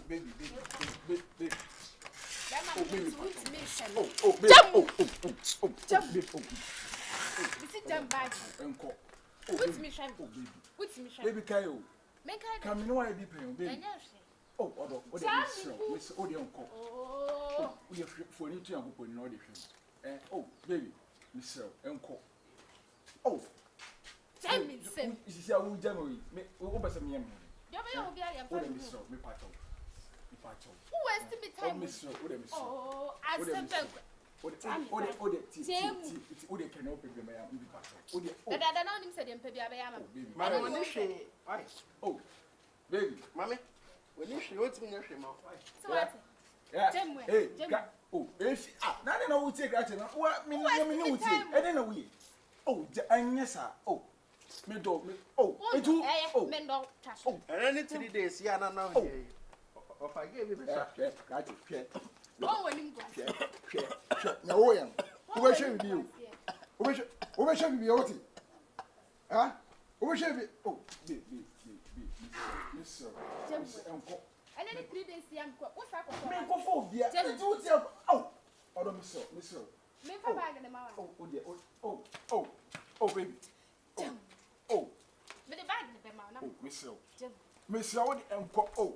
baby. Oh, baby. Baby, Kayo. Come in, why be paying, baby? Oh, what Miss Odion call. Oh, we have for you to put in audition. Oh, baby, Miss Uncle. Oh, tell me, this is our January. Over some young. Me patrol. Who has to be time? Oh, I said, what can open the mail in the patrol. But I don't know, said in Oh, baby, Mammy, when you should what's in your shame. So what? Hey, oh, if not, I know we take that. What mean, I don't know we. Oh, and yes, sir. Oh, me dog, me. Oh, it will. Oh, men don't touch. Oh, and any 3 days, yeah, no, no. If I gave him a shot, Oh, when you go. No, I am. Who should be you? Who should be OT? Huh? Who should be? Oh, Miss Uncle. And then 3 days, young. What's that? Go for dear. Tell it to you. Oh, Miss. Make a bag in the mouth. Oh, dear. Oh, baby. Oh, with the bag in the mouth. Oh, Miss Uncle. Oh,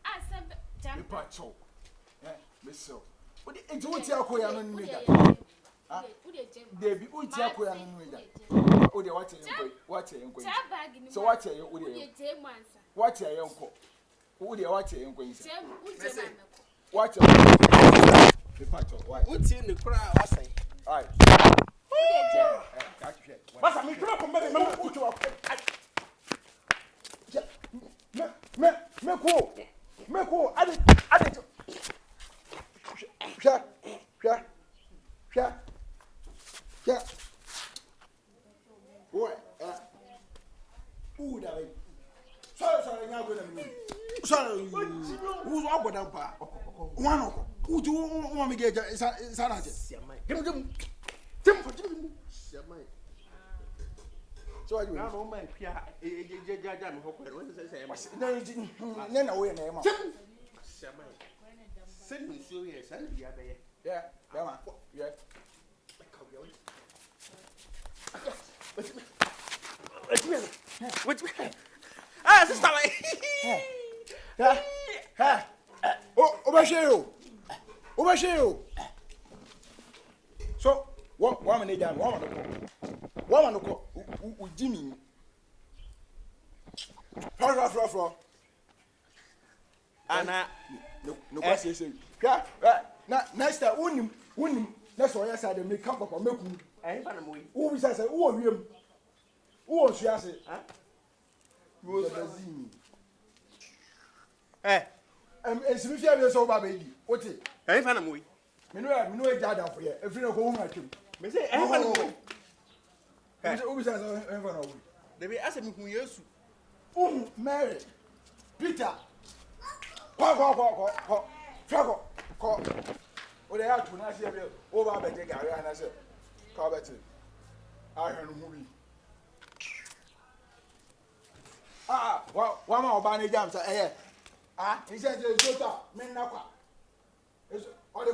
I said, Jam Pacho. Miss. What did you tell Koyan? Debbie, who tell Koyan? Oh, they're watching. So, what are you? What are you? Who they watch you going to say? Watch your what's in the crowd? I say, all right. But I'm put you up. Me cool. I did. Yeah. What? Who that? Sorry, now go to me. Sorry, who's up with them? One who do want me get Sanaje? Give him. So I do not know my Pia. Then away name. Send me serious, and the other. Yeah. What's me? Ah, sister. Oh, over you. So, what woman is done? Woman, Jimmy. Floor. Anna, no question. Next time, wouldn't. That's why I said they make up for me. I ain't found a Who is I say, who are you? Who was she? I say, it's if you have so baby. What it? I ain't found a movie. Me know a jar for you. If you don't go home, I can. Me say, I found a movie. Who is I? They be asking me who you are. Mary, Peter. Call. Oh, they have to not see over by the Gary and I said, call better. I heard a movie. One more banner jams. He said, Jota, men, no. Or the